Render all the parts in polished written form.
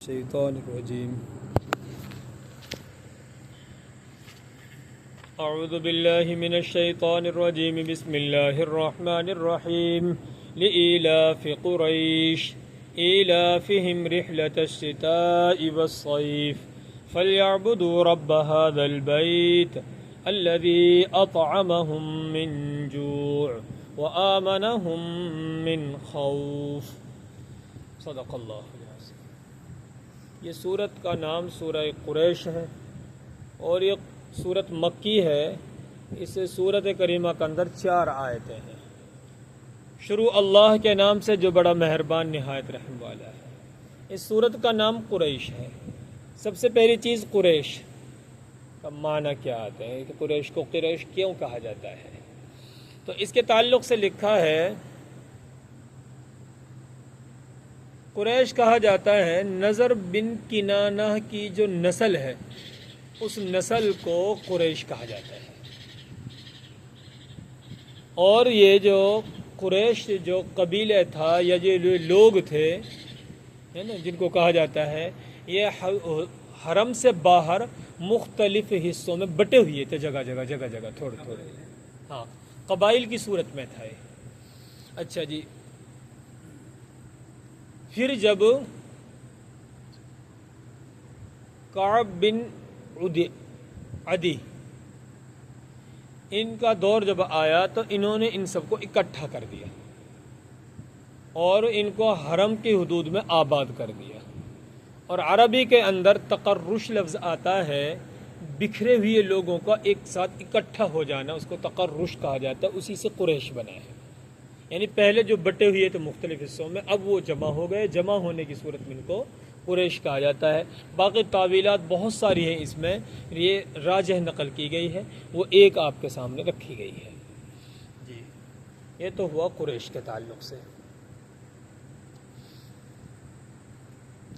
الشيطان الرجيم. أعوذ بالله من الشيطان الرجيم. بسم الله الرحمن الرحيم. لإيلاف قريش إيلافهم رحلة الشتاء والصيف فليعبدوا رب هذا البيت الذي أطعمهم من جوع وآمنهم من خوف. صدق اللہ. یہ سورت کا نام سورہ قریش ہے اور یہ سورت مکی ہے. اس سورت کریمہ کے اندر 4 آیتیں ہیں. شروع اللہ کے نام سے جو بڑا مہربان نہایت رحم والا ہے. اس سورت کا نام قریش ہے. سب سے پہلی چیز قریش کا معنی کیا آتا ہے کہ قریش کو قریش کیوں کہا جاتا ہے. تو اس کے تعلق سے لکھا ہے قریش کہا جاتا ہے نضر بن کنانہ کی جو نسل ہے اس نسل کو قریش کہا جاتا ہے. اور یہ جو قریش جو قبیلہ تھا یا جو لوگ تھے نا جن کو کہا جاتا ہے یہ حرم سے باہر مختلف حصوں میں بٹے ہوئے تھے. جگہ جگہ تھوڑے ہاں قبائل کی صورت میں تھا. اچھا جی. پھر جب کعب بن عدی ان کا دور جب آیا تو انہوں نے ان سب کو اکٹھا کر دیا اور ان کو حرم کی حدود میں آباد کر دیا. اور عربی کے اندر تقرش لفظ آتا ہے بکھرے ہوئے لوگوں کا ایک ساتھ اکٹھا ہو جانا, اس کو تقرش کہا جاتا ہے. اسی سے قریش بنا ہے. یعنی پہلے جو بٹے ہوئے تھے مختلف حصوں میں اب وہ جمع ہو گئے. جمع ہونے کی صورت میں ان کو قریش کہا جاتا ہے. باقی تعویلات بہت ساری ہیں اس میں, یہ راجح نقل کی گئی ہے, وہ ایک آپ کے سامنے رکھی گئی ہے. جی یہ تو ہوا قریش کے تعلق سے.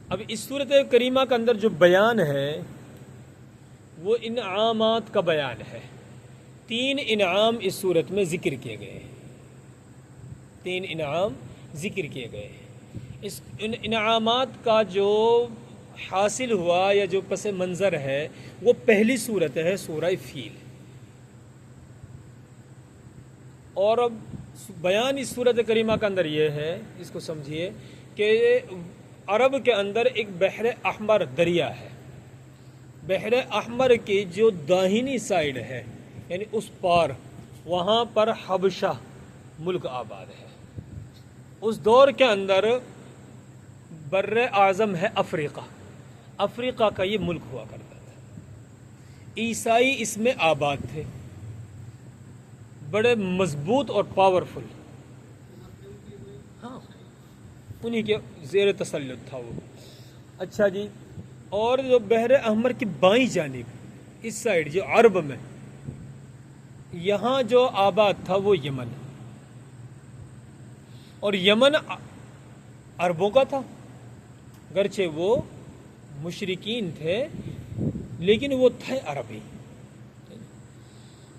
اب اس صورت کریمہ کے اندر جو بیان ہے وہ انعامات کا بیان ہے. 3 انعام اس صورت میں ذکر کیے گئے ہیں. 3 انعام ذکر کیے گئے ہیں. اس انعامات کا جو حاصل ہوا یا جو پس منظر ہے وہ پہلی صورت ہے سورہ فیل. اور اب بیان اس صورت کریمہ کے اندر یہ ہے, اس کو سمجھیے کہ عرب کے اندر ایک بحر احمر دریا ہے. بحر احمر کی جو داہنی سائیڈ ہے یعنی اس پار وہاں پر حبشہ ملک آباد ہے. اس دور کے اندر بر اعظم ہے افریقہ. افریقہ کا یہ ملک ہوا کرتا تھا. عیسائی اس میں آباد تھے, بڑے مضبوط اور پاورفل. ہاں انہی کے زیر تسلط تھا وہ. اچھا جی. اور جو بحر احمر کی بائیں جانب اس سائڈ جو عرب میں یہاں جو آباد تھا وہ یمن. اور یمن عربوں کا تھا, گرچہ وہ مشرکین تھے لیکن وہ تھے عربی.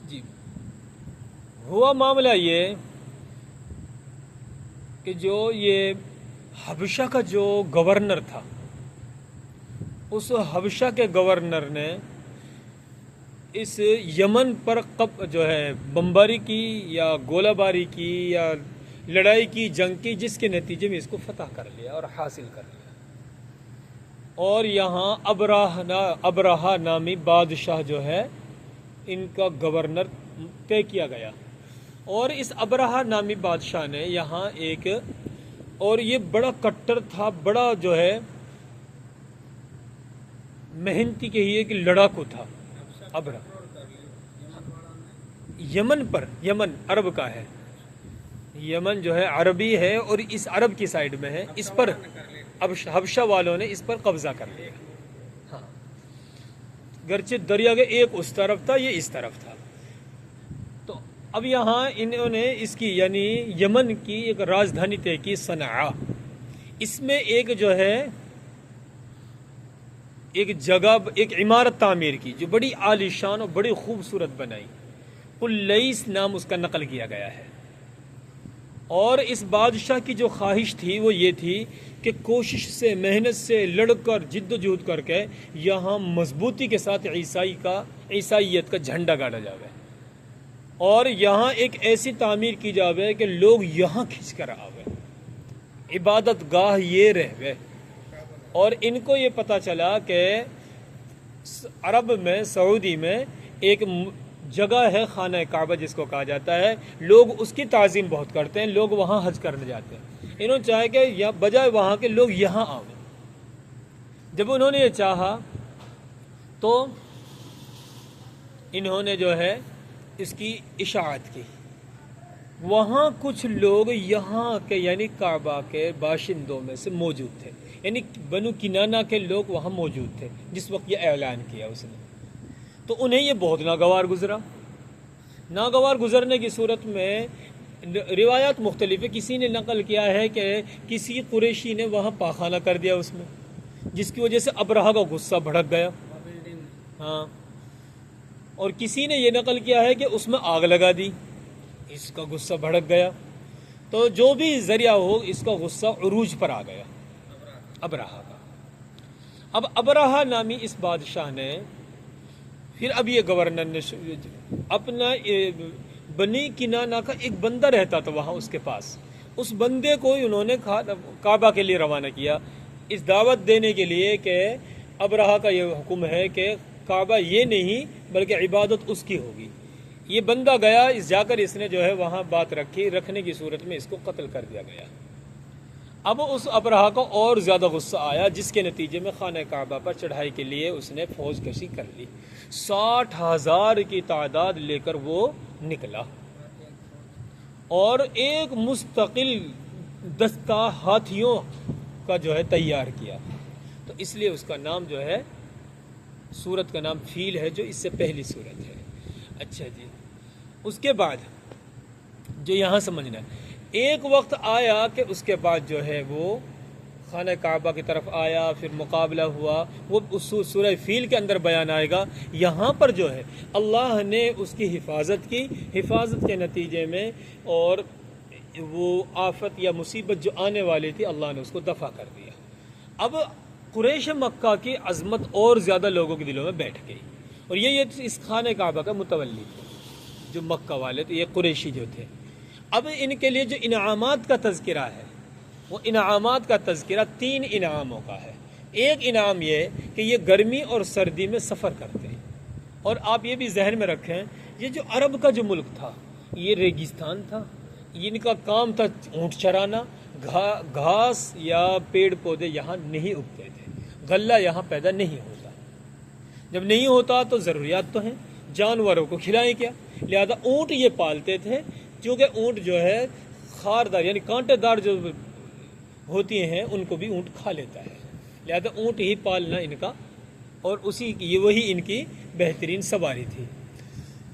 جی ہوا معاملہ یہ کہ جو یہ حبشہ کا جو گورنر تھا اس حبشہ کے گورنر نے اس یمن پر جو ہے بمباری کی یا گولہ باری کی یا لڑائی کی, جنگ کی, جس کے نتیجے میں اس کو فتح کر لیا اور حاصل کر لیا. اور یہاں ابراہ نامی بادشاہ جو ہے ان کا گورنر طے کیا گیا. اور اس ابراہ نامی بادشاہ نے یہاں ایک, اور یہ بڑا کٹر تھا, بڑا جو ہے محنتی کہیے کہ لڑاکو تھا. ابراہ یمن پر, یمن عرب کا ہے, یمن جو ہے عربی ہے اور اس عرب کی سائیڈ میں ہے. اس پر اب حبشہ والوں نے اس پر قبضہ کر لیا. ہاں گرچہ دریا کے ایک اس طرف تھا یہ اس طرف تھا. تو اب یہاں انہوں نے اس کی یعنی یمن کی ایک راجدھانی طے کی صنعاء. اس میں ایک جو ہے ایک جگہ ایک عمارت تعمیر کی جو بڑی عالی شان اور بڑی خوبصورت بنائی. قلیس نام اس کا نقل کیا گیا ہے. اور اس بادشاہ کی جو خواہش تھی وہ یہ تھی کہ کوشش سے محنت سے لڑ کر جد و جہد کر کے یہاں مضبوطی کے ساتھ عیسائیت کا جھنڈا گاڑا جاوے اور یہاں ایک ایسی تعمیر کی جاوے کہ لوگ یہاں کھنچ کر آوے، عبادت گاہ یہ رہوے۔ اور ان کو یہ پتہ چلا کہ عرب میں، سعودی میں ایک جگہ ہے خانہ کعبہ جس کو کہا جاتا ہے، لوگ اس کی تعظیم بہت کرتے ہیں، لوگ وہاں حج کرنے جاتے ہیں۔ انہوں نے چاہا کہ بجائے وہاں کے لوگ یہاں آئیں۔ جب انہوں نے یہ چاہا تو انہوں نے جو ہے اس کی اشاعت کی۔ وہاں کچھ لوگ یہاں کے یعنی کعبہ کے باشندوں میں سے موجود تھے، یعنی بنو کنانہ کے لوگ وہاں موجود تھے جس وقت یہ اعلان کیا اس نے۔ تو انہیں یہ بہت ناگوار گزرا۔ ناگوار گزرنے کی صورت میں روایات مختلف ہے، کسی نے نقل کیا ہے کہ کسی قریشی نے وہاں پاخانہ کر دیا اس میں، جس کی وجہ سے ابرہہ کا غصہ بھڑک گیا۔ ہاں، اور کسی نے یہ نقل کیا ہے کہ اس میں آگ لگا دی، اس کا غصہ بھڑک گیا۔ تو جو بھی ذریعہ ہو، اس کا غصہ عروج پر آ گیا ابرہہ کا۔ اب ابرہہ نامی اس بادشاہ نے پھر اب یہ گورنر نے اپنا بنی کنانہ کا ایک بندہ رہتا تھا وہاں اس کے پاس، اس بندے کو انہوں نے کعبہ کے لیے روانہ کیا، اس دعوت دینے کے لیے کہ ابرہہ کا یہ حکم ہے کہ کعبہ یہ نہیں بلکہ عبادت اس کی ہوگی۔ یہ بندہ گیا، جا کر اس نے جو ہے وہاں بات رکھی، رکھنے کی صورت میں اس کو قتل کر دیا گیا۔ اب اس ابرہہ کو اور زیادہ غصہ آیا، جس کے نتیجے میں خانہ کعبہ پر چڑھائی کے لیے اس نے فوج کشی کر لی۔ 60,000 کی تعداد لے کر وہ نکلا اور ایک مستقل دستہ ہاتھیوں کا جو ہے تیار کیا۔ تو اس لیے اس کا نام جو ہے، سورت کا نام فیل ہے، جو اس سے پہلی سورت ہے۔ اچھا جی، اس کے بعد جو یہاں سمجھنا ہے، ایک وقت آیا کہ اس کے بعد جو ہے وہ خانہ کعبہ کی طرف آیا، پھر مقابلہ ہوا، وہ اس سورہ فیل کے اندر بیان آئے گا۔ یہاں پر جو ہے اللہ نے اس کی حفاظت کی، حفاظت کے نتیجے میں اور وہ آفت یا مصیبت جو آنے والی تھی اللہ نے اس کو دفع کر دیا۔ اب قریش مکہ کی عظمت اور زیادہ لوگوں کے دلوں میں بیٹھ گئی، اور یہ اس خانہ کعبہ کا متولی تھے جو مکہ والے تھے، یہ قریشی جو تھے۔ اب ان کے لیے جو انعامات کا تذکرہ ہے، وہ انعامات کا تذکرہ 3 انعاموں کا ہے۔ ایک انعام یہ کہ یہ گرمی اور سردی میں سفر کرتے ہیں، اور آپ یہ بھی ذہن میں رکھیں، یہ جو عرب کا جو ملک تھا یہ ریگستان تھا، ان کا کام تھا اونٹ چرانا، گھاس یا پیڑ پودے یہاں نہیں اگتے تھے، غلہ یہاں پیدا نہیں ہوتا، جب نہیں ہوتا تو ضروریات تو ہیں، جانوروں کو کھلائیں کیا، لہذا اونٹ یہ پالتے تھے، چونکہ اونٹ جو ہے خاردار یعنی کانٹے دار جو ہوتی ہیں ان کو بھی اونٹ کھا لیتا ہے، لہذا اونٹ ہی پالنا ان کا، اور وہی ان کی بہترین سواری تھی۔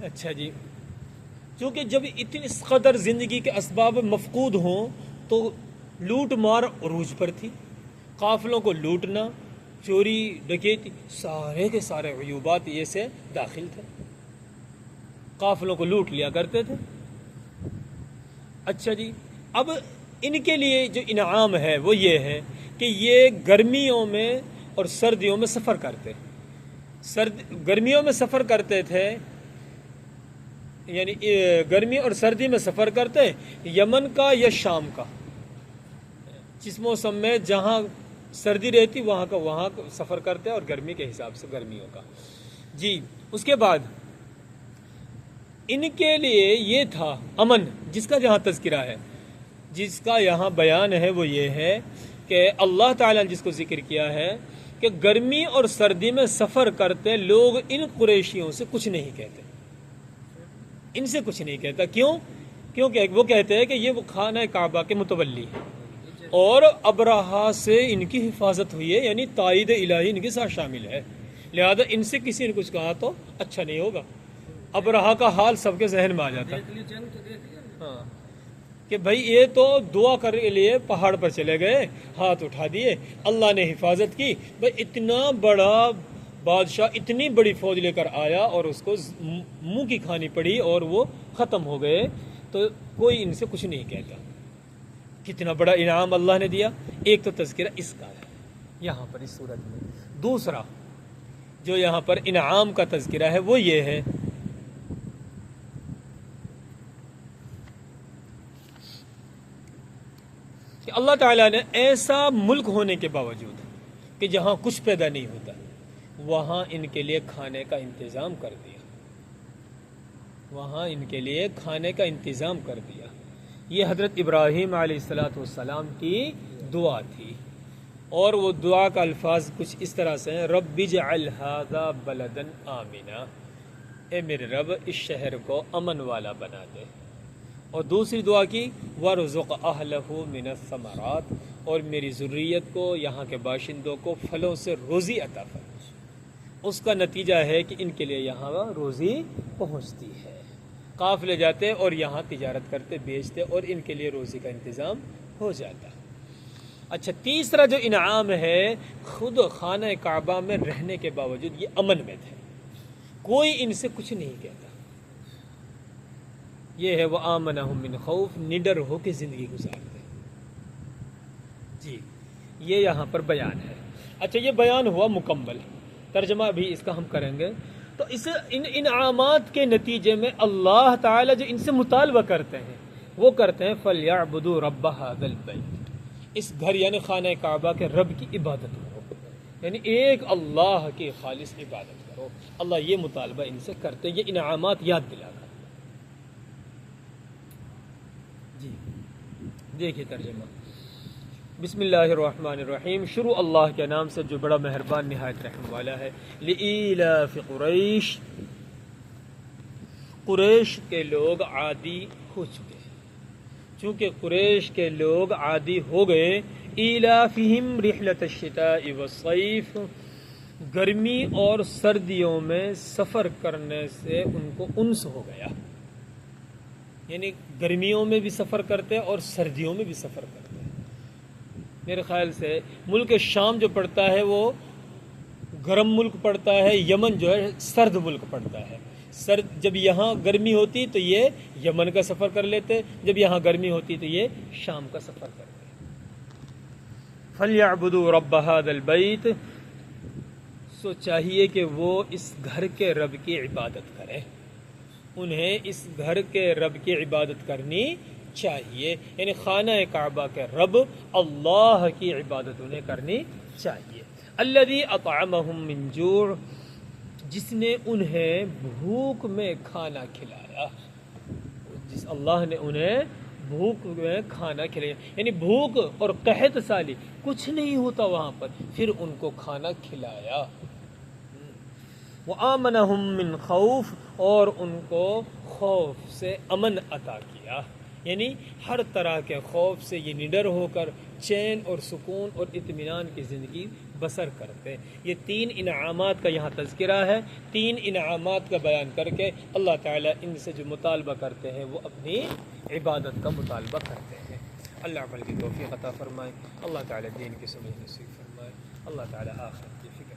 اچھا جی، چونکہ جب اتنی اس قدر زندگی کے اسباب مفقود ہوں تو لوٹ مار عروج پر تھی، قافلوں کو لوٹنا، چوری ڈکیتی، سارے کے سارے عیوبات یہ سے داخل تھے، قافلوں کو لوٹ لیا کرتے تھے۔ اچھا جی، اب ان کے لیے جو انعام ہے وہ یہ ہے کہ یہ گرمیوں میں اور سردیوں میں سفر کرتے، گرمیوں میں سفر کرتے تھے، یعنی گرمی اور سردی میں سفر کرتے یمن کا یا شام کا، جس موسم میں جہاں سردی رہتی وہاں کا سفر کرتے، اور گرمی کے حساب سے گرمیوں کا۔ جی، اس کے بعد ان کے لیے یہ تھا امن، جس کا جہاں تذکرہ ہے، جس کا یہاں بیان ہے وہ یہ ہے کہ اللہ تعالیٰ نے جس کو ذکر کیا ہے کہ گرمی اور سردی میں سفر کرتے لوگ ان قریشیوں سے کچھ نہیں کہتے، ان سے کچھ نہیں کہتا۔ کیوں؟ کیونکہ وہ کہتے ہیں کہ یہ وہ خانہ کعبہ کے متولی ہیں، اور ابرہہ سے ان کی حفاظت ہوئی ہے، یعنی تائید الہی ان کے ساتھ شامل ہے، لہذا ان سے کسی نے کچھ کہا تو اچھا نہیں ہوگا۔ ابرہہ کا حال سب کے ذہن میں آ جاتا ہاں کہ بھائی یہ تو دعا کرنے کے لیے پہاڑ پر چلے گئے، ہاتھ اٹھا دیے، اللہ نے حفاظت کی، بھائی اتنا بڑا بادشاہ اتنی بڑی فوج لے کر آیا اور اس کو منہ کی کھانی پڑی اور وہ ختم ہو گئے، تو کوئی ان سے کچھ نہیں کہتا۔ کتنا بڑا انعام اللہ نے دیا. ایک تو تذکرہ اس کا ہے یہاں پر اس صورت میں. دوسرا جو یہاں پر انعام کا تذکرہ ہے وہ یہ ہے کہ اللہ تعالیٰ نے ایسا ملک ہونے کے باوجود کہ جہاں کچھ پیدا نہیں ہوتا وہاں ان کے لیے کھانے کا انتظام کر دیا. وہاں ان کے لیے کھانے کا انتظام کر دیا. یہ حضرت ابراہیم علیہ السلام کی دعا تھی اور وہ دعا کا الفاظ کچھ اس طرح سے ہیں رب اجعل ھذا بلدا آمنا، اے میرے رب اس شہر کو امن والا بنا دے. اور دوسری دعا کی وارزق اہلہ من الثمرات، اور میری ذریت کو یہاں کے باشندوں کو پھلوں سے روزی عطا فرما. اس کا نتیجہ ہے کہ ان کے لیے یہاں روزی پہنچتی ہے. قافلے جاتے اور یہاں تجارت کرتے بیچتے اور ان کے لیے روزی کا انتظام ہو جاتا. اچھا تیسرا جو انعام ہے خود خانہ کعبہ میں رہنے کے باوجود یہ امن میں تھے، کوئی ان سے کچھ نہیں کہتا. یہ ہے وَآمَنَهُم مِّنْ خَوْفٍ، نڈر ہو کے زندگی گزارتے. جی یہ یہاں پر بیان ہے. اچھا یہ بیان ہوا مکمل، ترجمہ بھی اس کا ہم کریں گے. تو ان انعامات کے نتیجے میں اللہ تعالی جو ان سے مطالبہ کرتے ہیں وہ کرتے ہیں فَلْيَعْبُدُوا رَبَّ هَذَا الْبَيْتِ، اس گھر یعنی خانہ کعبہ کے رب کی عبادت کرو، یعنی ایک اللہ کی خالص عبادت کرو. اللہ یہ مطالبہ ان سے کرتے ہیں، یہ انعامات یاد دلا کر. جی دیکھیے ترجمہ. بسم اللہ الرحمن الرحیم. شروع اللہ کے نام سے جو بڑا مہربان نہایت رحم والا ہے. لإیلاف قریش، قریش کے لوگ عادی ہو چکے ہیں. چونکہ قریش کے لوگ عادی ہو گئے ایلافہم رحلۃ الشتاء والصیف، گرمی اور سردیوں میں سفر کرنے سے ان کو انس ہو گیا. یعنی گرمیوں میں بھی سفر کرتے اور سردیوں میں بھی سفر کرتے. میرے خیال سے ملک شام جو پڑتا ہے وہ گرم ملک پڑتا ہے، یمن جو ہے سرد ملک پڑتا ہے. جب یہاں گرمی ہوتی تو یہ یمن کا سفر کر لیتے، جب یہاں گرمی ہوتی تو یہ شام کا سفر کرتے. فَلْيَعْبُدُوا رَبَّ هَذَا الْبَيْتِ، سو چاہیے کہ وہ اس گھر کے رب کی عبادت کریں. انہیں اس گھر کے رب کی عبادت کرنی چاہیے، یعنی خانہ کعبہ کے رب اللہ کی عبادت انہیں کرنی چاہیے. الذی اطعمہم من جوع، جس نے انہیں بھوک میں کھانا کھلایا. جس اللہ نے انہیں بھوک میں کھانا کھلایا، یعنی بھوک اور قحط سالی کچھ نہیں ہوتا وہاں پر، پھر ان کو کھانا کھلایا. وَآمَنَهُم مِّن خَوْفٍ، اور ان کو خوف سے امن عطا کیا. یعنی ہر طرح کے خوف سے یہ نڈر ہو کر چین اور سکون اور اطمینان کی زندگی بسر کرتے. یہ تین انعامات کا یہاں تذکرہ ہے. تین انعامات کا بیان کر کے اللہ تعالیٰ ان سے جو مطالبہ کرتے ہیں وہ اپنی عبادت کا مطالبہ کرتے ہیں. اللہ عمل کی توفیق عطا فرمائے. اللہ تعالیٰ دین کی سمجھ نصیب فرمائے. اللہ تعالیٰ آخرت کی فکر